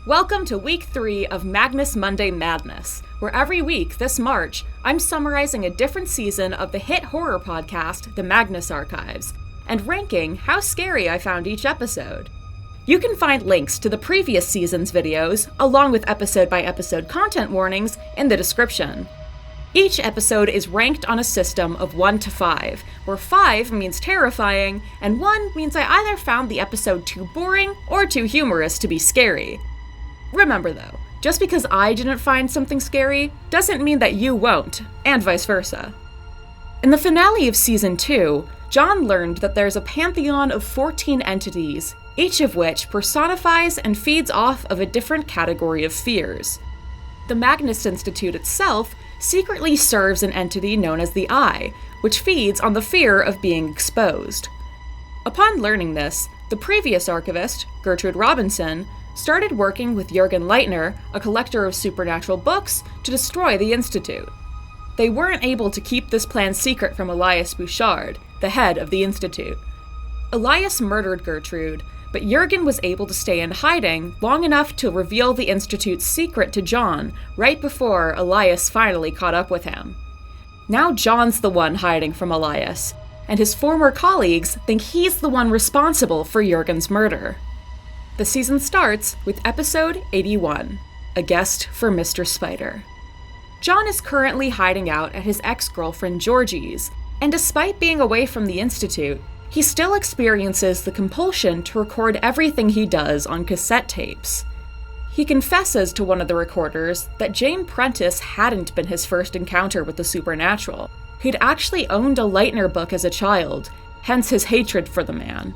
Welcome to week 3 of Magnus Monday Madness, where every week this March, I'm summarizing a different season of the hit horror podcast, The Magnus Archives, and ranking how scary I found each episode. You can find links to the previous season's videos, along with episode-by-episode content warnings, in the description. Each episode is ranked on a system of 1 to 5, where 5 means terrifying, and 1 means I either found the episode too boring or too humorous to be scary. Remember though, just because I didn't find something scary doesn't mean that you won't, and vice versa. In the finale of Season 2, John learned that there's a pantheon of 14 entities, each of which personifies and feeds off of a different category of fears. The Magnus Institute itself secretly serves an entity known as the Eye, which feeds on the fear of being exposed. Upon learning this, the previous archivist, Gertrude Robinson, started working with Jürgen Leitner, a collector of supernatural books, to destroy the Institute. They weren't able to keep this plan secret from Elias Bouchard, the head of the Institute. Elias murdered Gertrude, but Jürgen was able to stay in hiding long enough to reveal the Institute's secret to John right before Elias finally caught up with him. Now John's the one hiding from Elias, and his former colleagues think he's the one responsible for Jürgen's murder. The season starts with episode 81, A Guest for Mr. Spider. John is currently hiding out at his ex-girlfriend Georgie's, and despite being away from the Institute, he still experiences the compulsion to record everything he does on cassette tapes. He confesses to one of the recorders that Jane Prentice hadn't been his first encounter with the supernatural. He'd actually owned a Leitner book as a child, hence his hatred for the man.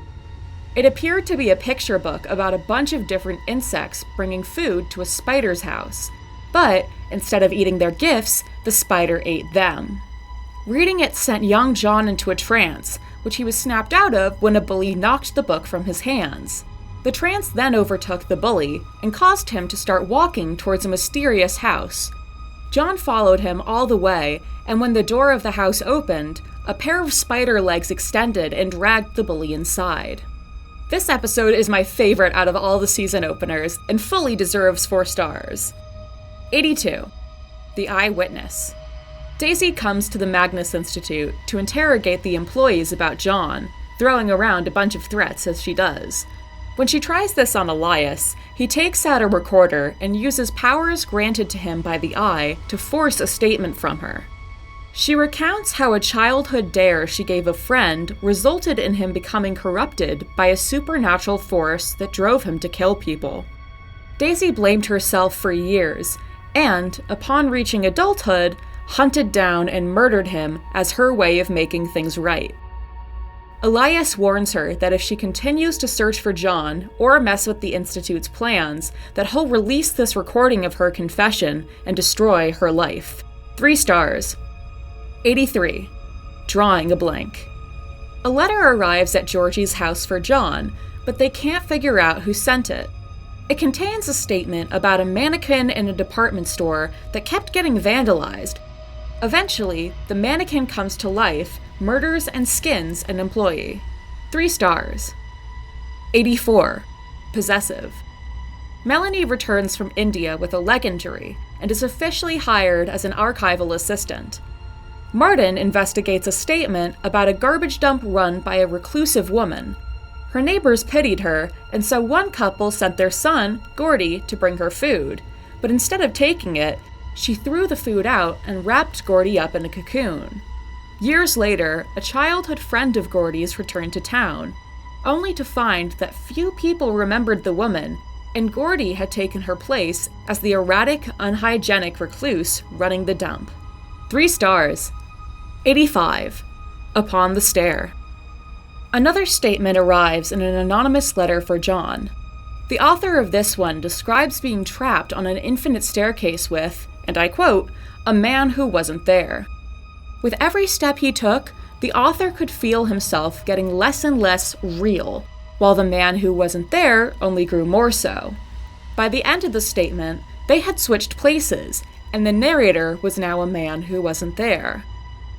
It appeared to be a picture book about a bunch of different insects bringing food to a spider's house, but instead of eating their gifts, the spider ate them. Reading it sent young John into a trance, which he was snapped out of when a bully knocked the book from his hands. The trance then overtook the bully and caused him to start walking towards a mysterious house. John followed him all the way, and when the door of the house opened, a pair of spider legs extended and dragged the bully inside. This episode is my favorite out of all the season openers, and fully deserves 4 stars. 82. The Eyewitness. Daisy comes to the Magnus Institute to interrogate the employees about John, throwing around a bunch of threats as she does. When she tries this on Elias, he takes out a recorder and uses powers granted to him by the Eye to force a statement from her. She recounts how a childhood dare she gave a friend resulted in him becoming corrupted by a supernatural force that drove him to kill people. Daisy blamed herself for years, and, upon reaching adulthood, hunted down and murdered him as her way of making things right. Elias warns her that if she continues to search for John or mess with the Institute's plans, that he'll release this recording of her confession and destroy her life. 3 stars. 83. Drawing a blank. A letter arrives at Georgie's house for John, but they can't figure out who sent it. It contains a statement about a mannequin in a department store that kept getting vandalized. Eventually, the mannequin comes to life, murders and skins an employee. 3 stars. 84. Possessive. Melanie returns from India with a leg injury and is officially hired as an archival assistant. Martin investigates a statement about a garbage dump run by a reclusive woman. Her neighbors pitied her, and so one couple sent their son, Gordy, to bring her food, but instead of taking it, she threw the food out and wrapped Gordy up in a cocoon. Years later, a childhood friend of Gordy's returned to town, only to find that few people remembered the woman, and Gordy had taken her place as the erratic, unhygienic recluse running the dump. 3 stars. 85. Upon the Stair. Another statement arrives in an anonymous letter for John. The author of this one describes being trapped on an infinite staircase with, and I quote, a man who wasn't there. With every step he took, the author could feel himself getting less and less real, while the man who wasn't there only grew more so. By the end of the statement, they had switched places, and the narrator was now a man who wasn't there.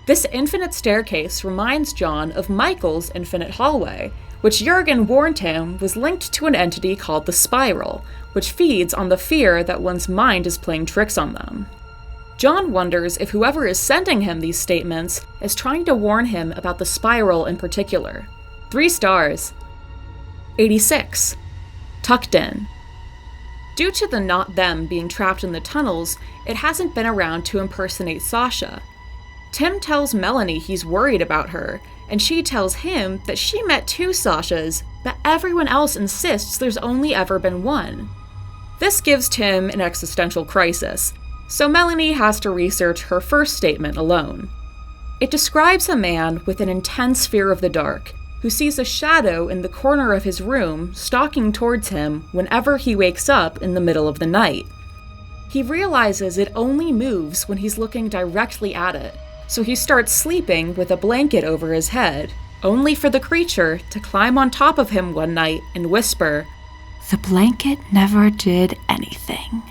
This infinite staircase reminds John of Michael's infinite hallway, which Jurgen warned him was linked to an entity called the Spiral, which feeds on the fear that one's mind is playing tricks on them. John wonders if whoever is sending him these statements is trying to warn him about the Spiral in particular. 3 stars. 86. Tucked in. Due to the not them being trapped in the tunnels, it hasn't been around to impersonate Sasha. Tim tells Melanie he's worried about her, and she tells him that she met 2 Sashas, but everyone else insists there's only ever been one. This gives Tim an existential crisis, so Melanie has to research her first statement alone. It describes a man with an intense fear of the dark, who sees a shadow in the corner of his room stalking towards him whenever he wakes up in the middle of the night. He realizes it only moves when he's looking directly at it, so he starts sleeping with a blanket over his head, only for the creature to climb on top of him one night and whisper, "The blanket never did anything."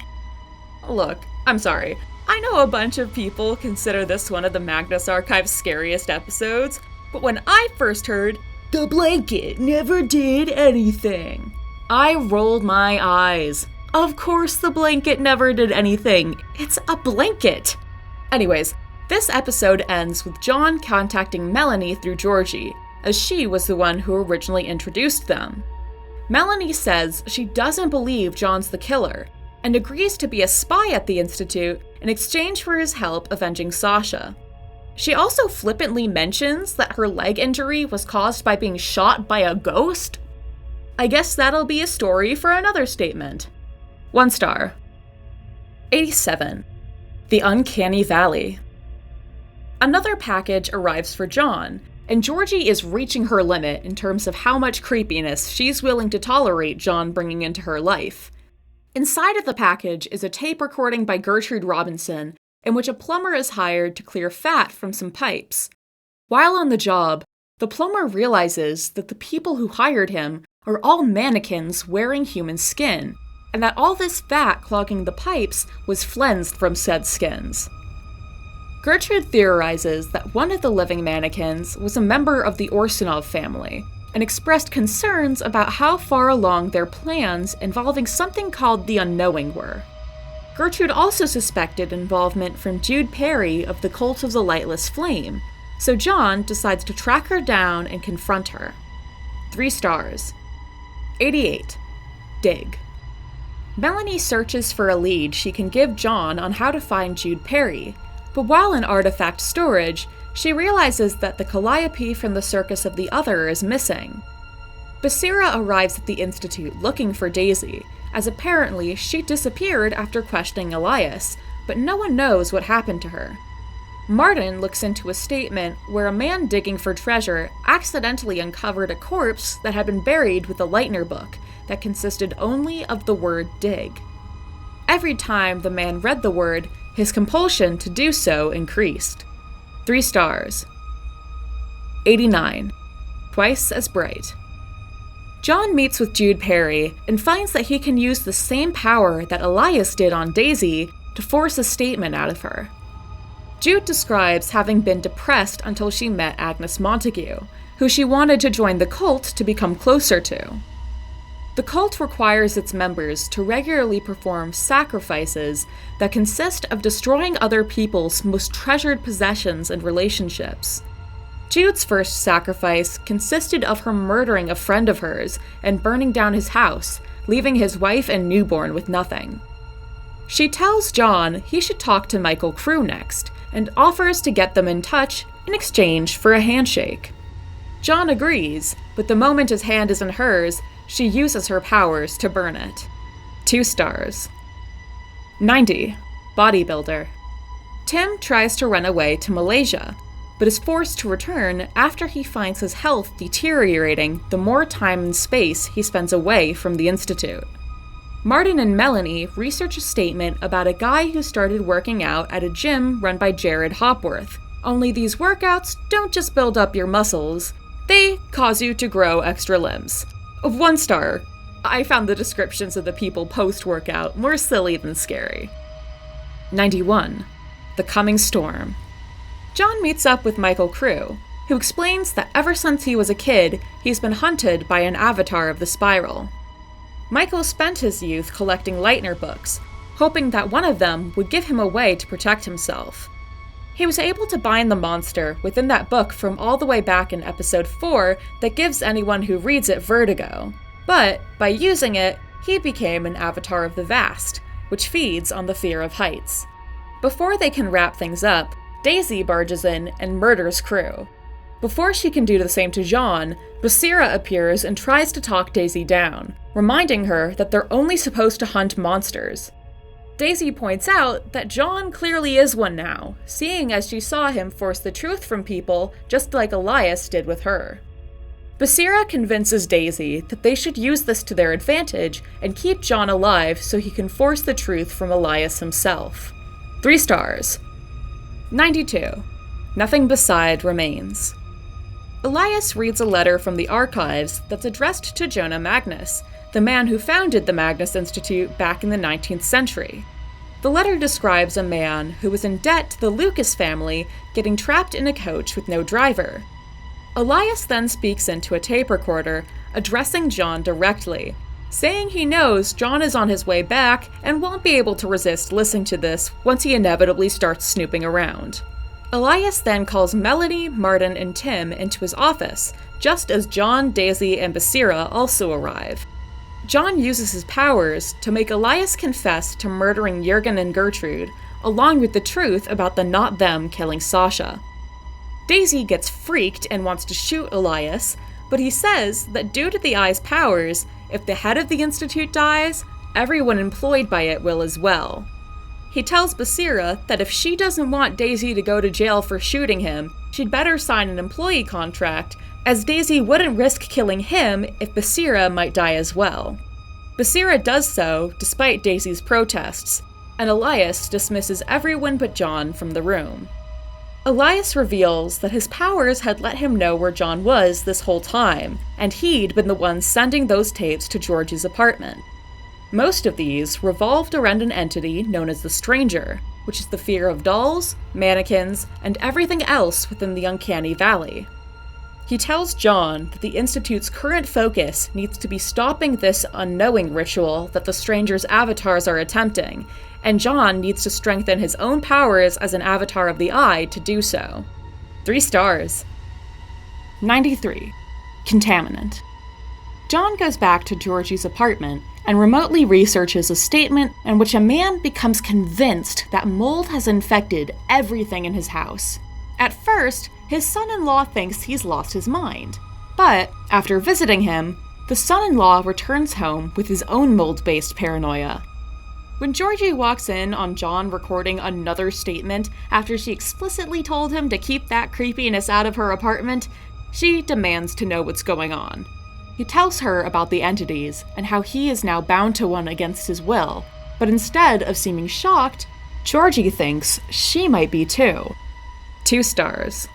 Look, I'm sorry. I know a bunch of people consider this one of the Magnus Archive's scariest episodes, but when I first heard, "The blanket never did anything," I rolled my eyes. Of course the blanket never did anything. It's a blanket. Anyways, this episode ends with John contacting Melanie through Georgie, as she was the one who originally introduced them. Melanie says she doesn't believe John's the killer, and agrees to be a spy at the Institute in exchange for his help avenging Sasha. She also flippantly mentions that her leg injury was caused by being shot by a ghost. I guess that'll be a story for another statement. 1 star. 87. The Uncanny Valley. Another package arrives for John, and Georgie is reaching her limit in terms of how much creepiness she's willing to tolerate John bringing into her life. Inside of the package is a tape recording by Gertrude Robinson, in which a plumber is hired to clear fat from some pipes. While on the job, the plumber realizes that the people who hired him are all mannequins wearing human skin, and that all this fat clogging the pipes was flensed from said skins. Gertrude theorizes that one of the living mannequins was a member of the Orsanov family, and expressed concerns about how far along their plans involving something called the Unknowing were. Gertrude also suspected involvement from Jude Perry of the Cult of the Lightless Flame, so John decides to track her down and confront her. 3 stars. 88. Dig. Melanie searches for a lead she can give John on how to find Jude Perry, but while in artifact storage, she realizes that the calliope from the Circus of the Other is missing. Basira arrives at the Institute looking for Daisy, as apparently she disappeared after questioning Elias, but no one knows what happened to her. Martin looks into a statement where a man digging for treasure accidentally uncovered a corpse that had been buried with a Leitner book that consisted only of the word dig. Every time the man read the word, his compulsion to do so increased. 3 stars. 89. Twice as bright. John meets with Jude Perry and finds that he can use the same power that Elias did on Daisy to force a statement out of her. Jude describes having been depressed until she met Agnes Montague, who she wanted to join the cult to become closer to. The cult requires its members to regularly perform sacrifices that consist of destroying other people's most treasured possessions and relationships. Jude's first sacrifice consisted of her murdering a friend of hers and burning down his house, leaving his wife and newborn with nothing. She tells John he should talk to Michael Crew next, and offers to get them in touch in exchange for a handshake. John agrees, but the moment his hand is in hers, she uses her powers to burn it. 2 stars. 90. Bodybuilder. Tim tries to run away to Malaysia, but is forced to return after he finds his health deteriorating the more time and space he spends away from the Institute. Martin and Melanie research a statement about a guy who started working out at a gym run by Jared Hopworth, only these workouts don't just build up your muscles, they cause you to grow extra limbs. 1 star. I found the descriptions of the people post-workout more silly than scary. 91. The Coming Storm. John meets up with Michael Crew, who explains that ever since he was a kid, he's been hunted by an avatar of the Spiral. Michael spent his youth collecting Leitner books, hoping that one of them would give him a way to protect himself. He was able to bind the monster within that book from all the way back in episode 4 that gives anyone who reads it vertigo. But, by using it, he became an avatar of the vast, which feeds on the fear of heights. Before they can wrap things up, Daisy barges in and murders Crew. Before she can do the same to John, Basira appears and tries to talk Daisy down, reminding her that they're only supposed to hunt monsters. Daisy points out that John clearly is one now, seeing as she saw him force the truth from people just like Elias did with her. Basira convinces Daisy that they should use this to their advantage and keep John alive so he can force the truth from Elias himself. 3 stars. 92. Nothing beside remains. Elias reads a letter from the archives that's addressed to Jonah Magnus, the man who founded the Magnus Institute back in the 19th century. The letter describes a man who was in debt to the Lucas family getting trapped in a coach with no driver. Elias then speaks into a tape recorder, addressing John directly, saying he knows John is on his way back and won't be able to resist listening to this once he inevitably starts snooping around. Elias then calls Melanie, Martin, and Tim into his office, just as John, Daisy, and Basira also arrive. John uses his powers to make Elias confess to murdering Jurgen and Gertrude, along with the truth about the not them killing Sasha. Daisy gets freaked and wants to shoot Elias, but he says that due to the Eye's powers, if the head of the Institute dies, everyone employed by it will as well. He tells Basira that if she doesn't want Daisy to go to jail for shooting him, she'd better sign an employee contract, as Daisy wouldn't risk killing him if Basira might die as well. Basira does so despite Daisy's protests, and Elias dismisses everyone but John from the room. Elias reveals that his powers had let him know where John was this whole time, and he'd been the one sending those tapes to Georgie's apartment. Most of these revolved around an entity known as the Stranger, which is the fear of dolls, mannequins, and everything else within the Uncanny Valley. He tells John that the Institute's current focus needs to be stopping this unknowing ritual that the Stranger's avatars are attempting, and John needs to strengthen his own powers as an avatar of the Eye to do so. 3 stars. 93. Contaminant. John goes back to Georgie's apartment and remotely researches a statement in which a man becomes convinced that mold has infected everything in his house. At first, his son-in-law thinks he's lost his mind, but after visiting him, the son-in-law returns home with his own mold-based paranoia. When Georgie walks in on John recording another statement after she explicitly told him to keep that creepiness out of her apartment, she demands to know what's going on. He tells her about the entities and how he is now bound to one against his will, but instead of seeming shocked, Georgie thinks she might be too. 2 stars.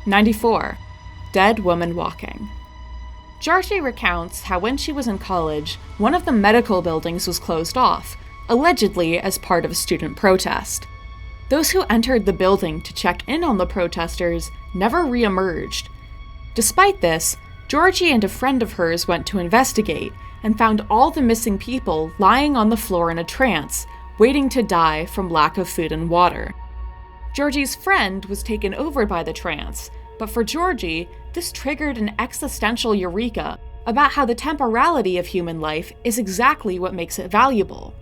94. Dead woman walking. Georgie recounts how when she was in college, one of the medical buildings was closed off, allegedly as part of a student protest. Those who entered the building to check in on the protesters never re-emerged. Despite this, Georgie and a friend of hers went to investigate and found all the missing people lying on the floor in a trance, waiting to die from lack of food and water. Georgie's friend was taken over by the trance, but for Georgie, this triggered an existential eureka about how the temporality of human life is exactly what makes it valuable.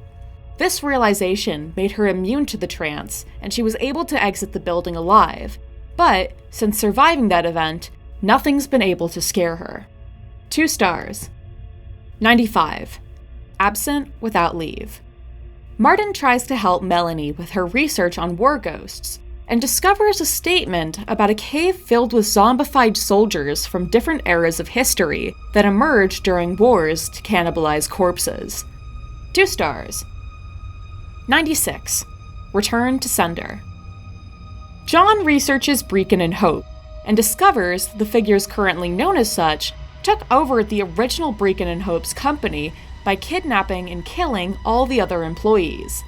This realization made her immune to the trance, and she was able to exit the building alive. But, since surviving that event, nothing's been able to scare her. 2 stars. 95. Absent without leave. Martin tries to help Melanie with her research on war ghosts, and discovers a statement about a cave filled with zombified soldiers from different eras of history that emerged during wars to cannibalize corpses. 2 stars. 96. Return to sender. John researches Brecon and Hope, and discovers the figures currently known as such took over the original Brecon and Hope's company by kidnapping and killing all the other employees.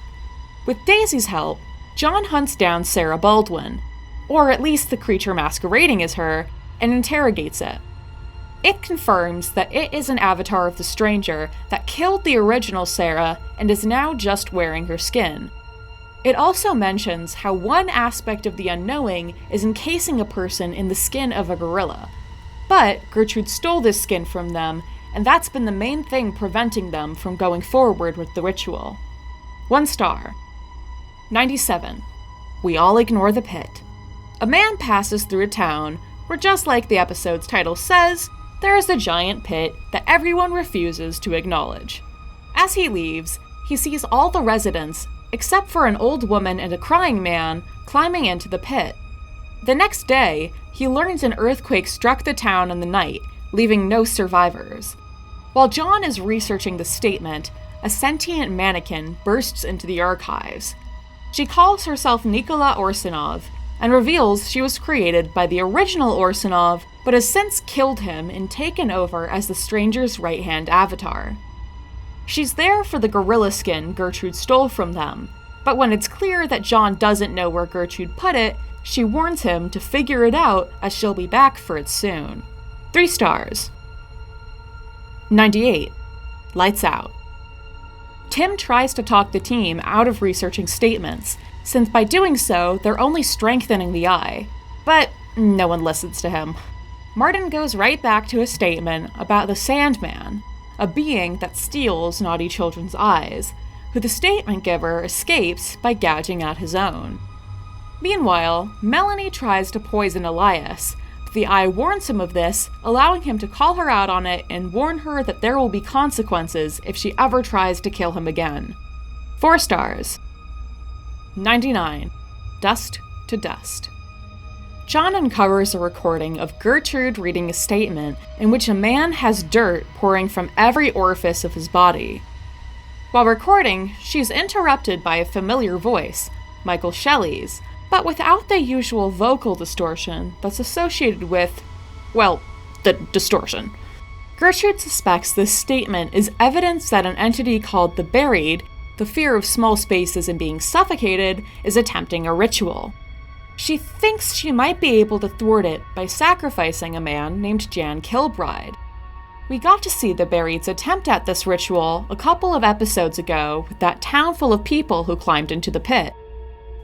With Daisy's help, John hunts down Sarah Baldwin, or at least the creature masquerading as her, and interrogates it. It confirms that it is an avatar of the stranger that killed the original Sarah and is now just wearing her skin. It also mentions how one aspect of the unknowing is encasing a person in the skin of a gorilla. But Gertrude stole this skin from them, and that's been the main thing preventing them from going forward with the ritual. 1 star. 97. We all ignore the pit. A man passes through a town where, just like the episode's title says, there is a giant pit that everyone refuses to acknowledge. As he leaves, he sees all the residents, except for an old woman and a crying man, climbing into the pit. The next day, he learns an earthquake struck the town in the night, leaving no survivors. While John is researching the statement, a sentient mannequin bursts into the archives. She calls herself Nikola Orsanov, and reveals she was created by the original Orsanov, but has since killed him and taken over as the stranger's right-hand avatar. She's there for the gorilla skin Gertrude stole from them, but when it's clear that John doesn't know where Gertrude put it, she warns him to figure it out as she'll be back for it soon. 3 stars. 98. Lights out. Tim tries to talk the team out of researching statements, since by doing so, they're only strengthening the eye. But no one listens to him. Martin goes right back to a statement about the Sandman, a being that steals naughty children's eyes, who the statement giver escapes by gouging out his own. Meanwhile, Melanie tries to poison Elias, but the eye warns him of this, allowing him to call her out on it and warn her that there will be consequences if she ever tries to kill him again. 4 stars. 99. Dust to Dust. John uncovers a recording of Gertrude reading a statement in which a man has dirt pouring from every orifice of his body. While recording, she's interrupted by a familiar voice, Michael Shelley's, but without the usual vocal distortion that's associated with, well, the distortion. Gertrude suspects this statement is evidence that an entity called the Buried, the fear of small spaces and being suffocated, is attempting a ritual. She thinks she might be able to thwart it by sacrificing a man named Jan Kilbride. We got to see the Buried's attempt at this ritual a couple of episodes ago with that town full of people who climbed into the pit.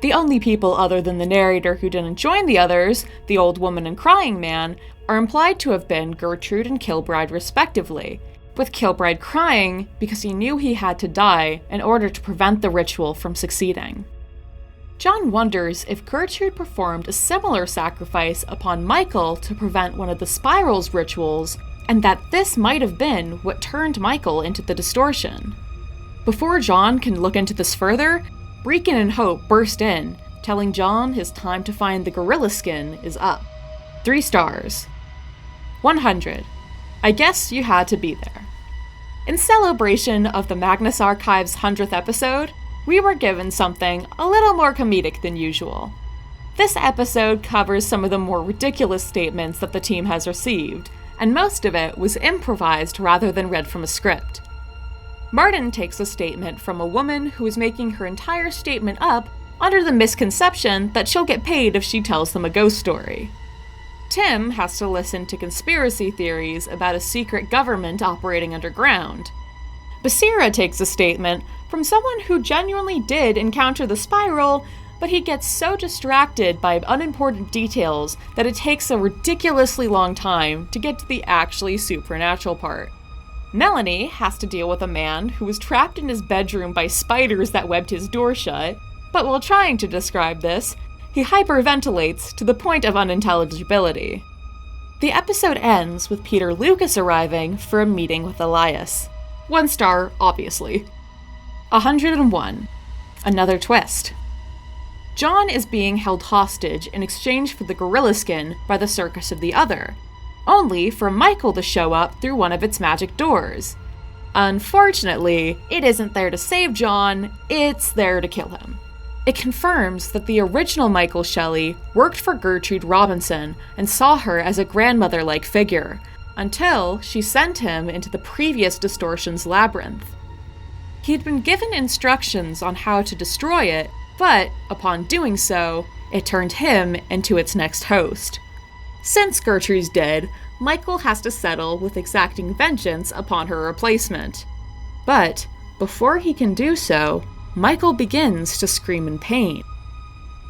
The only people other than the narrator who didn't join the others, the old woman and crying man, are implied to have been Gertrude and Kilbride respectively, with Kilbride crying because he knew he had to die in order to prevent the ritual from succeeding. John wonders if Gertrude performed a similar sacrifice upon Michael to prevent one of the Spiral's rituals, and that this might have been what turned Michael into the distortion. Before John can look into this further, Breakin and Hope burst in, telling John his time to find the gorilla skin is up. 3 stars. 100. I guess you had to be there. In celebration of the Magnus Archive's 100th episode, we were given something a little more comedic than usual. This episode covers some of the more ridiculous statements that the team has received, and most of it was improvised rather than read from a script. Martin takes a statement from a woman who is making her entire statement up under the misconception that she'll get paid if she tells them a ghost story. Tim has to listen to conspiracy theories about a secret government operating underground. Basira takes a statement from someone who genuinely did encounter the Spiral, but he gets so distracted by unimportant details that it takes a ridiculously long time to get to the actually supernatural part. Melanie has to deal with a man who was trapped in his bedroom by spiders that webbed his door shut, but while trying to describe this, he hyperventilates to the point of unintelligibility. The episode ends with Peter Lucas arriving for a meeting with Elias. 1 star, obviously. 101. Another twist. John is being held hostage in exchange for the gorilla skin by the Circus of the Other, only for Michael to show up through one of its magic doors. Unfortunately, it isn't there to save John, it's there to kill him. It confirms that the original Michael Shelley worked for Gertrude Robinson and saw her as a grandmother-like figure, until she sent him into the previous distortion's labyrinth. He'd been given instructions on how to destroy it, but, upon doing so, it turned him into its next host. Since Gertrude's dead, Michael has to settle with exacting vengeance upon her replacement. But before he can do so, Michael begins to scream in pain.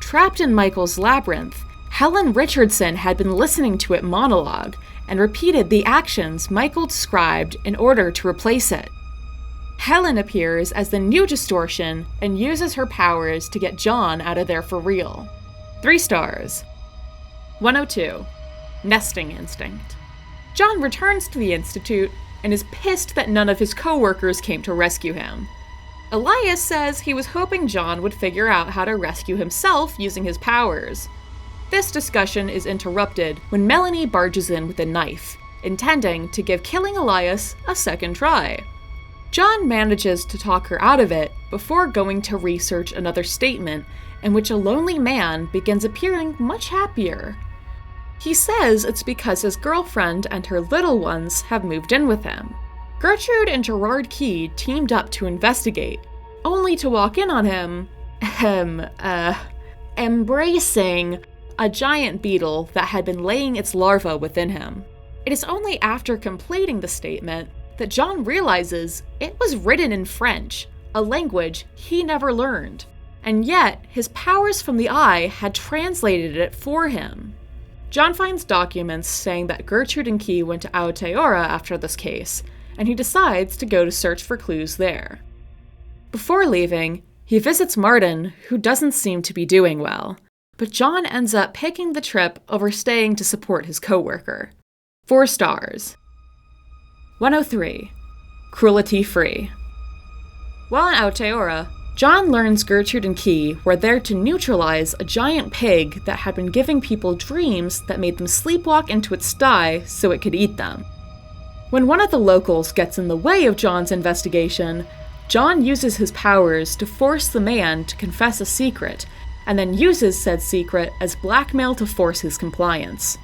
Trapped in Michael's labyrinth, Helen Richardson had been listening to it monologue and repeated the actions Michael described in order to replace it. Helen appears as the new distortion and uses her powers to get John out of there for real. 3 stars. 102. Nesting Instinct. John returns to the Institute and is pissed that none of his co-workers came to rescue him. Elias says he was hoping John would figure out how to rescue himself using his powers. This discussion is interrupted when Melanie barges in with a knife, intending to give killing Elias a second try. John manages to talk her out of it before going to research another statement in which a lonely man begins appearing much happier. He says it's because his girlfriend and her little ones have moved in with him. Gertrude and Gerard Key teamed up to investigate, only to walk in on him, embracing a giant beetle that had been laying its larva within him. It is only after completing the statement that John realizes it was written in French, a language he never learned, and yet his powers from the eye had translated it for him. John finds documents saying that Gertrude and Key went to Aotearoa after this case, and he decides to go to search for clues there. Before leaving, he visits Martin, who doesn't seem to be doing well, but John ends up picking the trip over staying to support his co-worker. 4 stars. 103. Cruelty Free. While in Aotearoa, John learns Gertrude and Key were there to neutralize a giant pig that had been giving people dreams that made them sleepwalk into its sty so it could eat them. When one of the locals gets in the way of John's investigation, John uses his powers to force the man to confess a secret, and then uses said secret as blackmail to force his compliance.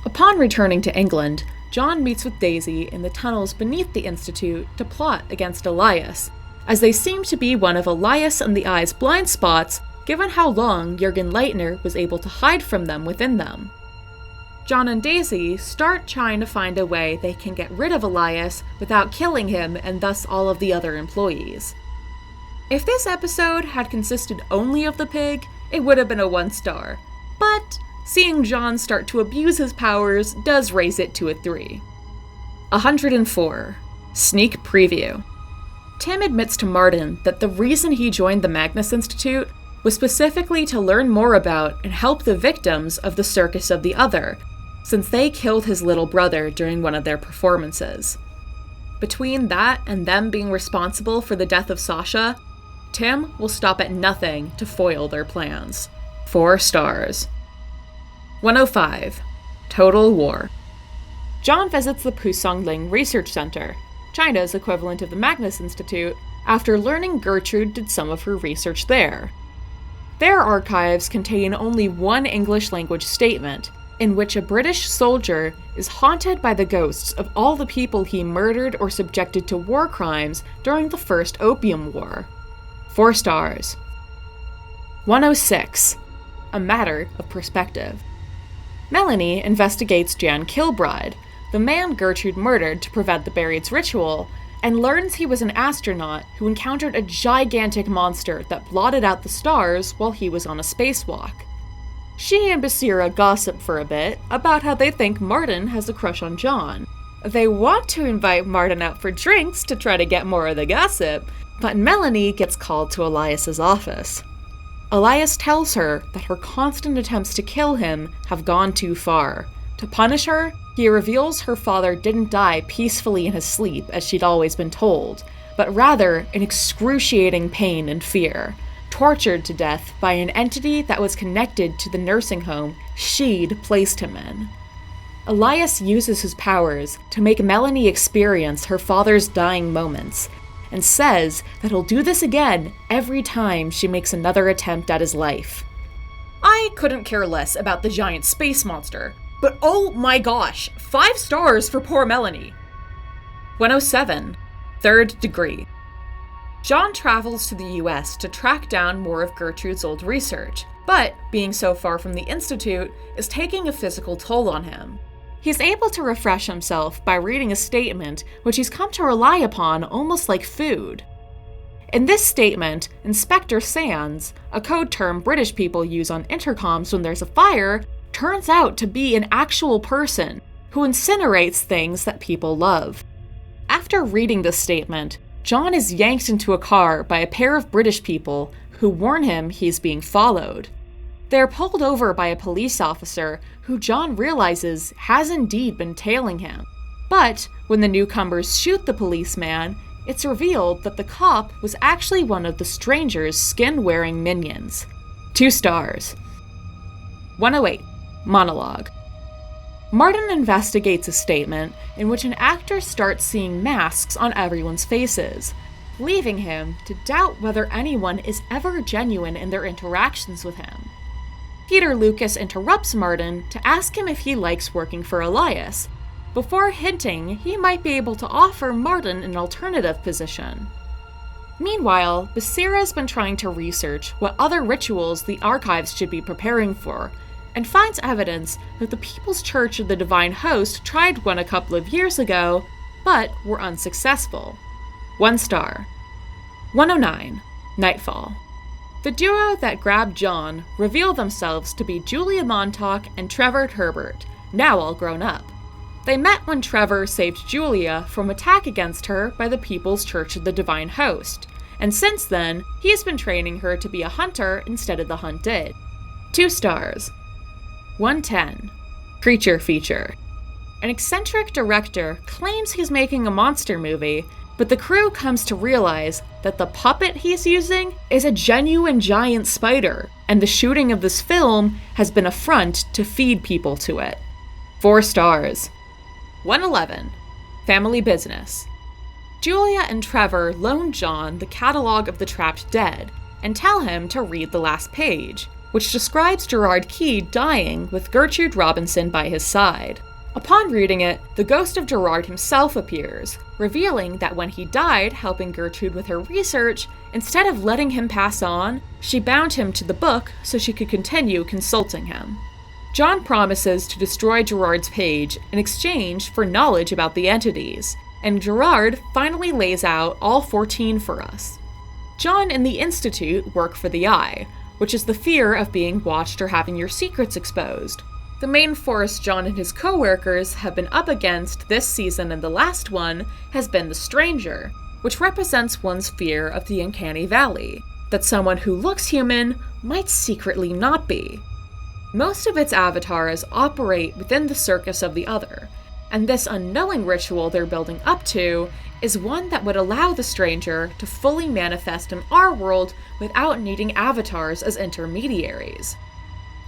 Upon returning to England, John meets with Daisy in the tunnels beneath the Institute to plot against Elias, as they seem to be one of Elias and the Eye's blind spots given how long Jürgen Leitner was able to hide from them within them. John and Daisy start trying to find a way they can get rid of Elias without killing him and thus all of the other employees. If this episode had consisted only of the pig, it would have been a 1 star, but seeing John start to abuse his powers does raise it to a 3. 104. Sneak Preview. Tim admits to Martin that the reason he joined the Magnus Institute was specifically to learn more about and help the victims of the Circus of the Other, since they killed his little brother during one of their performances. Between that and them being responsible for the death of Sasha, Tim will stop at nothing to foil their plans. 4 stars. 105. Total War. John visits the Pusongling Research Center, China's equivalent of the Magnus Institute, after learning Gertrude did some of her research there. Their archives contain only one English-language statement, in which a British soldier is haunted by the ghosts of all the people he murdered or subjected to war crimes during the First Opium War. 4 stars. 106. A Matter of Perspective. Melanie investigates Jan Kilbride, the man Gertrude murdered to prevent the Buried's ritual, and learns he was an astronaut who encountered a gigantic monster that blotted out the stars while he was on a spacewalk. She and Basira gossip for a bit about how they think Martin has a crush on John. They want to invite Martin out for drinks to try to get more of the gossip, but Melanie gets called to Elias's office. Elias tells her that her constant attempts to kill him have gone too far. To punish her, he reveals her father didn't die peacefully in his sleep as she'd always been told, but rather in excruciating pain and fear, tortured to death by an entity that was connected to the nursing home she'd placed him in. Elias uses his powers to make Melanie experience her father's dying moments, and says that he'll do this again every time she makes another attempt at his life. I couldn't care less about the giant space monster, but oh my gosh, 5 stars for poor Melanie. 107. Third Degree. John travels to the US to track down more of Gertrude's old research, but being so far from the Institute is taking a physical toll on him. He's able to refresh himself by reading a statement which he's come to rely upon almost like food. In this statement, Inspector Sands, a code term British people use on intercoms when there's a fire, turns out to be an actual person who incinerates things that people love. After reading this statement, John is yanked into a car by a pair of British people who warn him he's being followed. They're pulled over by a police officer who John realizes has indeed been tailing him. But when the newcomers shoot the policeman, it's revealed that the cop was actually one of the stranger's skin-wearing minions. 2 stars. 108. Monologue. Martin investigates a statement in which an actor starts seeing masks on everyone's faces, leaving him to doubt whether anyone is ever genuine in their interactions with him. Peter Lucas interrupts Martin to ask him if he likes working for Elias, before hinting he might be able to offer Martin an alternative position. Meanwhile, Basira's been trying to research what other rituals the archives should be preparing for, and finds evidence that the People's Church of the Divine Host tried one a couple of years ago, but were unsuccessful. 1 star. 109. Nightfall. The duo that grabbed John reveal themselves to be Julia Montauk and Trevor Herbert, now all grown up. They met when Trevor saved Julia from attack against her by the People's Church of the Divine Host, and since then, he has been training her to be a hunter instead of the hunted. 2 stars. 110. Creature feature. An eccentric director claims he's making a monster movie, but the crew comes to realize that the puppet he's using is a genuine giant spider, and the shooting of this film has been a front to feed people to it. 4 stars. 111. Family business. Julia and Trevor loan John the catalog of the trapped dead and tell him to read the last page, which describes Gerard Key dying with Gertrude Robinson by his side. Upon reading it, the ghost of Gerard himself appears, revealing that when he died helping Gertrude with her research, instead of letting him pass on, she bound him to the book so she could continue consulting him. John promises to destroy Gerard's page in exchange for knowledge about the entities, and Gerard finally lays out all 14 for us. John and the Institute work for the Eye, which is the fear of being watched or having your secrets exposed. The main force John and his co-workers have been up against this season and the last one has been the Stranger, which represents one's fear of the Uncanny Valley, that someone who looks human might secretly not be. Most of its avatars operate within the circus of the other, and this unknowing ritual they're building up to is one that would allow the Stranger to fully manifest in our world without needing avatars as intermediaries.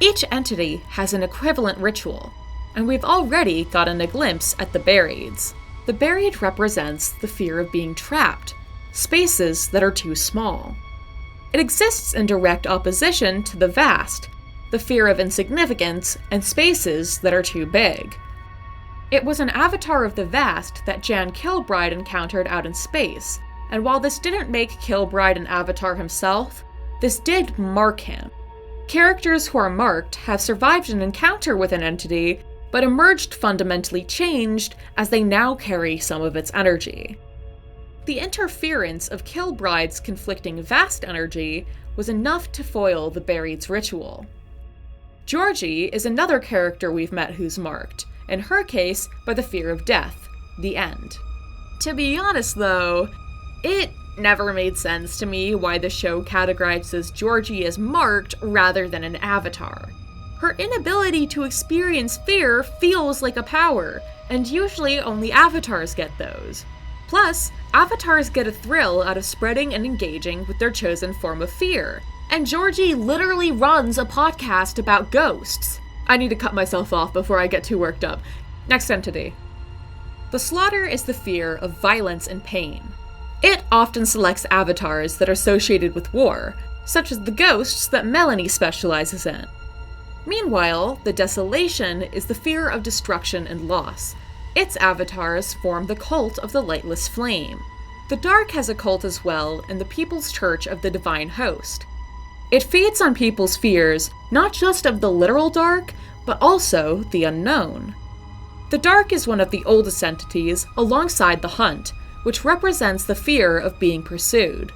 Each entity has an equivalent ritual, and we've already gotten a glimpse at the Burieds. The Buried represents the fear of being trapped, spaces that are too small. It exists in direct opposition to the Vast, the fear of insignificance and spaces that are too big. It was an avatar of the Vast that Jan Kilbride encountered out in space, and while this didn't make Kilbride an avatar himself, this did mark him. Characters who are marked have survived an encounter with an entity, but emerged fundamentally changed as they now carry some of its energy. The interference of Kilbride's conflicting Vast energy was enough to foil the Buried's ritual. Georgie is another character we've met who's marked, in her case by the fear of death, the end. To be honest though, it never made sense to me why the show categorizes Georgie as marked rather than an avatar. Her inability to experience fear feels like a power, and usually only avatars get those. Plus, avatars get a thrill out of spreading and engaging with their chosen form of fear, and Georgie literally runs a podcast about ghosts. I need to cut myself off before I get too worked up. Next entity. The Slaughter is the fear of violence and pain. It often selects avatars that are associated with war, such as the ghosts that Melanie specializes in. Meanwhile, the Desolation is the fear of destruction and loss. Its avatars form the cult of the Lightless Flame. The dark has a cult as well in the People's Church of the Divine Host. It feeds on people's fears, not just of the literal dark, but also the unknown. The dark is one of the oldest entities, alongside the hunt, which represents the fear of being pursued.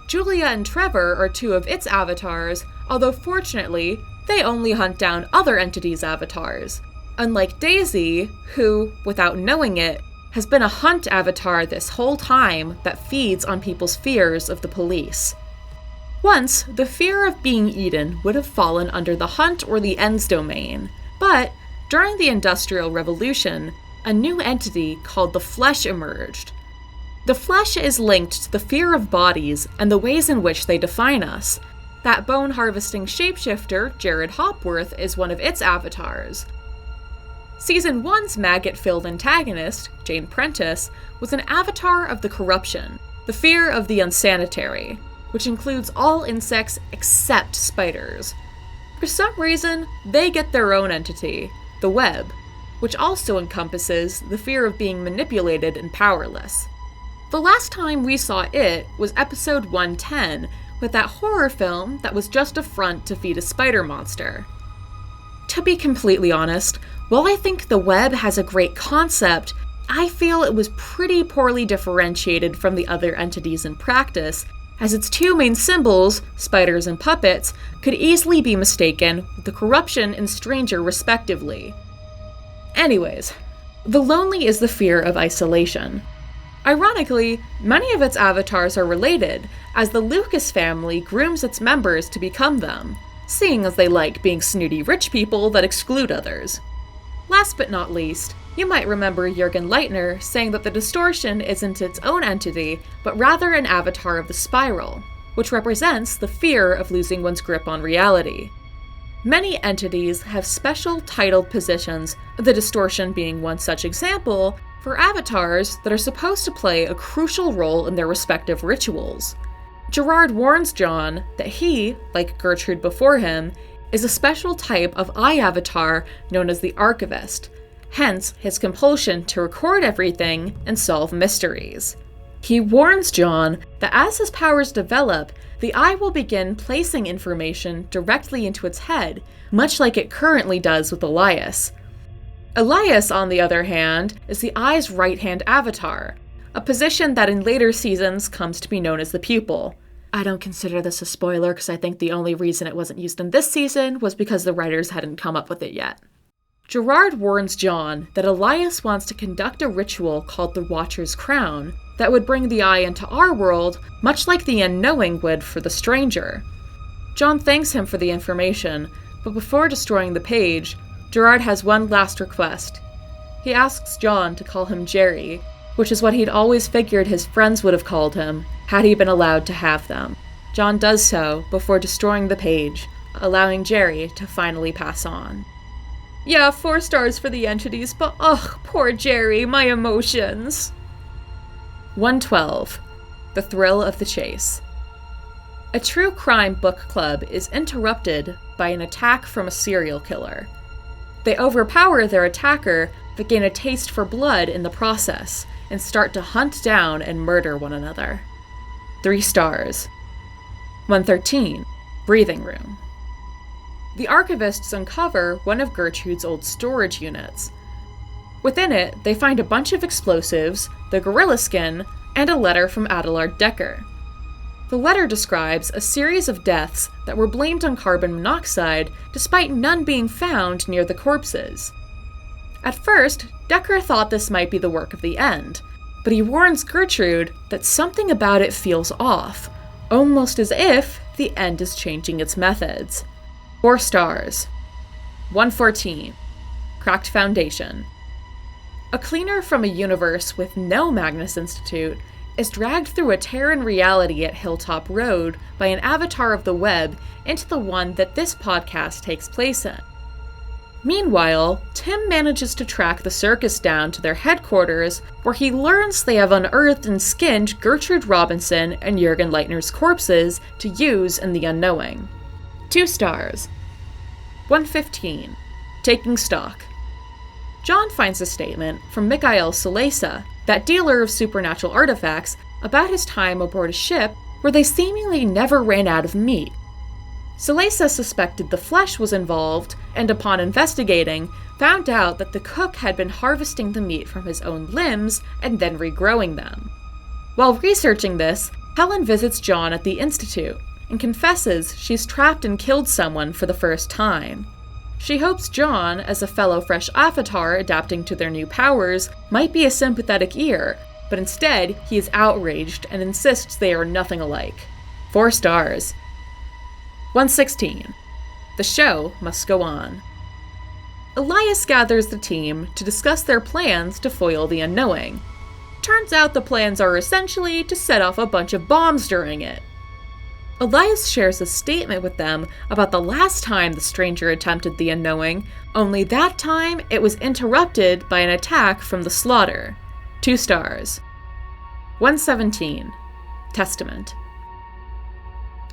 Julia and Trevor are two of its avatars, although fortunately, they only hunt down other entities' avatars. Unlike Daisy, who, without knowing it, has been a hunt avatar this whole time that feeds on people's fears of the police. Once, the fear of being eaten would have fallen under the hunt or the ends domain, but during the Industrial Revolution, a new entity called the Flesh emerged. The Flesh is linked to the fear of bodies and the ways in which they define us. That bone-harvesting shapeshifter, Jared Hopworth, is one of its avatars. Season 1's maggot-filled antagonist, Jane Prentice, was an avatar of the corruption, the fear of the unsanitary, which includes all insects except spiders. For some reason, they get their own entity, the web, which also encompasses the fear of being manipulated and powerless. The last time we saw it was episode 110, with that horror film that was just a front to feed a spider monster. To be completely honest, while I think the web has a great concept, I feel it was pretty poorly differentiated from the other entities in practice, as its two main symbols, spiders and puppets, could easily be mistaken with the corruption and stranger respectively. Anyways, the lonely is the fear of isolation. Ironically, many of its avatars are related, as the Lucas family grooms its members to become them, seeing as they like being snooty rich people that exclude others. Last but not least, you might remember Jürgen Leitner saying that the distortion isn't its own entity, but rather an avatar of the spiral, which represents the fear of losing one's grip on reality. Many entities have special titled positions, the distortion being one such example, for avatars that are supposed to play a crucial role in their respective rituals. Gerard warns John that he, like Gertrude before him, is a special type of eye avatar known as the Archivist, hence his compulsion to record everything and solve mysteries. He warns John that as his powers develop, the eye will begin placing information directly into its head, much like it currently does with Elias. Elias, on the other hand, is the eye's right-hand avatar, a position that in later seasons comes to be known as the pupil. I don't consider this a spoiler because I think the only reason it wasn't used in this season was because the writers hadn't come up with it yet. Gerard warns John that Elias wants to conduct a ritual called the Watcher's Crown that would bring the eye into our world, much like the unknowing would for the stranger. John thanks him for the information, but before destroying the page, Gerard has one last request. He asks John to call him Jerry, which is what he'd always figured his friends would have called him, had he been allowed to have them. John does so before destroying the page, allowing Jerry to finally pass on. Yeah, 4 stars for the entities, but ugh, poor Jerry, my emotions. 112. The Thrill of the Chase. A true crime book club is interrupted by an attack from a serial killer. They overpower their attacker, but gain a taste for blood in the process, and start to hunt down and murder one another. 3 stars. 113. Breathing Room. The archivists uncover one of Gertrude's old storage units. Within it, they find a bunch of explosives, the gorilla skin, and a letter from Adelard Decker. The letter describes a series of deaths that were blamed on carbon monoxide, despite none being found near the corpses. At first, Decker thought this might be the work of the End, but he warns Gertrude that something about it feels off, almost as if the End is changing its methods. 4 stars. 114. Cracked Foundation. A cleaner from a universe with no Magnus Institute is dragged through a Terran reality at Hilltop Road by an avatar of the web into the one that this podcast takes place in. Meanwhile, Tim manages to track the circus down to their headquarters, where he learns they have unearthed and skinned Gertrude Robinson and Jürgen Leitner's corpses to use in the unknowing. 2 stars. 115. Taking Stock. John finds a statement from Mikhail Salesa, that dealer of supernatural artifacts, about his time aboard a ship where they seemingly never ran out of meat. Salesa suspected the flesh was involved, and upon investigating, found out that the cook had been harvesting the meat from his own limbs and then regrowing them. While researching this, Helen visits John at the Institute and confesses she's trapped and killed someone for the first time. She hopes John, as a fellow fresh avatar adapting to their new powers, might be a sympathetic ear, but instead he is outraged and insists they are nothing alike. 4 stars. 116. The show must go on. Elias gathers the team to discuss their plans to foil the unknowing. Turns out the plans are essentially to set off a bunch of bombs during it. Elias shares a statement with them about the last time the stranger attempted the unknowing, only that time it was interrupted by an attack from the Slaughter. 2 stars. 117. Testament.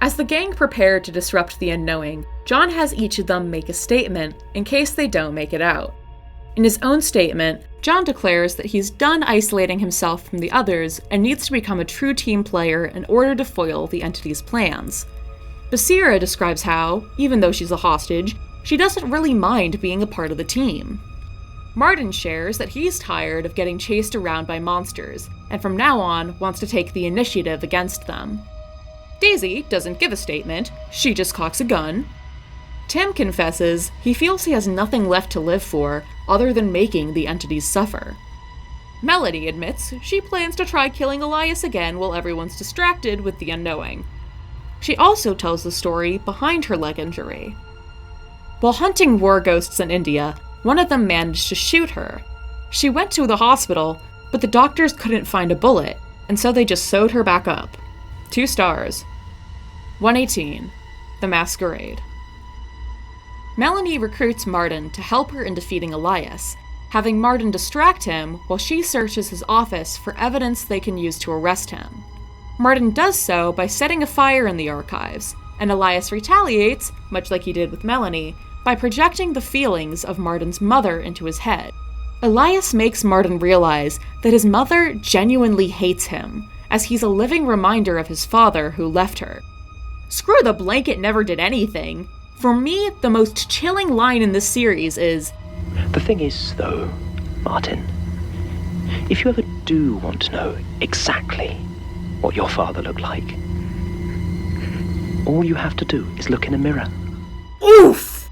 As the gang prepare to disrupt the unknowing, John has each of them make a statement in case they don't make it out. In his own statement, John declares that he's done isolating himself from the others and needs to become a true team player in order to foil the entity's plans. Basira describes how, even though she's a hostage, she doesn't really mind being a part of the team. Martin shares that he's tired of getting chased around by monsters, and from now on wants to take the initiative against them. Daisy doesn't give a statement, she just cocks a gun. Tim confesses he feels he has nothing left to live for other than making the entities suffer. Melody admits she plans to try killing Elias again while everyone's distracted with the unknowing. She also tells the story behind her leg injury. While hunting war ghosts in India, one of them managed to shoot her. She went to the hospital, but the doctors couldn't find a bullet, and so they just sewed her back up. 2 stars. 118. The Masquerade. Melanie recruits Martin to help her in defeating Elias, having Martin distract him while she searches his office for evidence they can use to arrest him. Martin does so by setting a fire in the archives, and Elias retaliates, much like he did with Melanie, by projecting the feelings of Martin's mother into his head. Elias makes Martin realize that his mother genuinely hates him, as he's a living reminder of his father who left her. Screw the blanket never did anything. For me, the most chilling line in this series is, "The thing is, though, Martin, if you ever do want to know exactly what your father looked like, all you have to do is look in a mirror." Oof!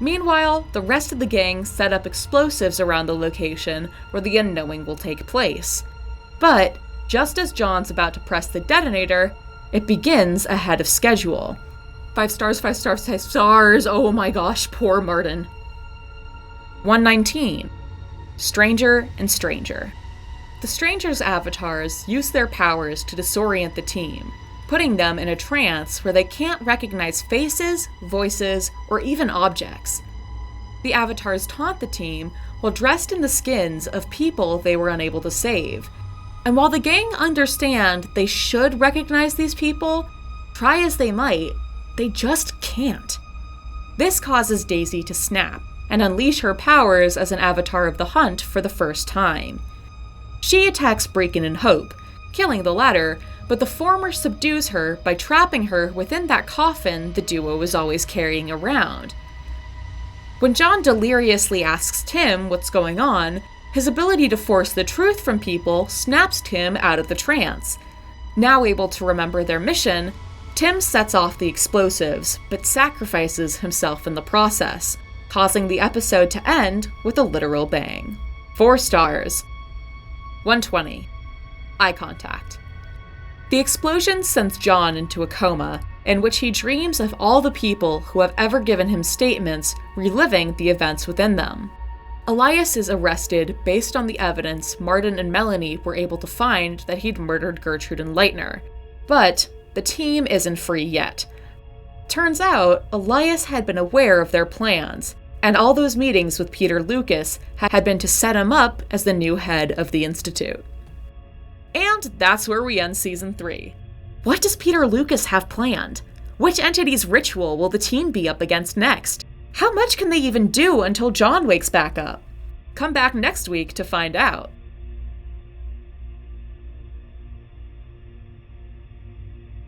Meanwhile, the rest of the gang set up explosives around the location where the unknowing will take place. But, just as John's about to press the detonator, it begins ahead of schedule. 5 stars, 5 stars, 5 stars, oh my gosh, poor Martin. 119. Stranger and Stranger. The Stranger's avatars use their powers to disorient the team, putting them in a trance where they can't recognize faces, voices, or even objects. The avatars taunt the team while dressed in the skins of people they were unable to save. And while the gang understand they should recognize these people, try as they might, they just can't. This causes Daisy to snap and unleash her powers as an avatar of the hunt for the first time. She attacks Braken and Hope, killing the latter, but the former subdues her by trapping her within that coffin the duo was always carrying around. When John deliriously asks Tim what's going on, his ability to force the truth from people snaps Tim out of the trance. Now able to remember their mission, Tim sets off the explosives, but sacrifices himself in the process, causing the episode to end with a literal bang. 4 stars. 120. Eye contact. The explosion sends John into a coma, in which he dreams of all the people who have ever given him statements, reliving the events within them. Elias is arrested based on the evidence Martin and Melanie were able to find that he'd murdered Gertrude and Leitner. But the team isn't free yet. Turns out, Elias had been aware of their plans, and all those meetings with Peter Lucas had been to set him up as the new head of the Institute. And that's where we end Season 3. What does Peter Lucas have planned? Which entity's ritual will the team be up against next? How much can they even do until John wakes back up? Come back next week to find out.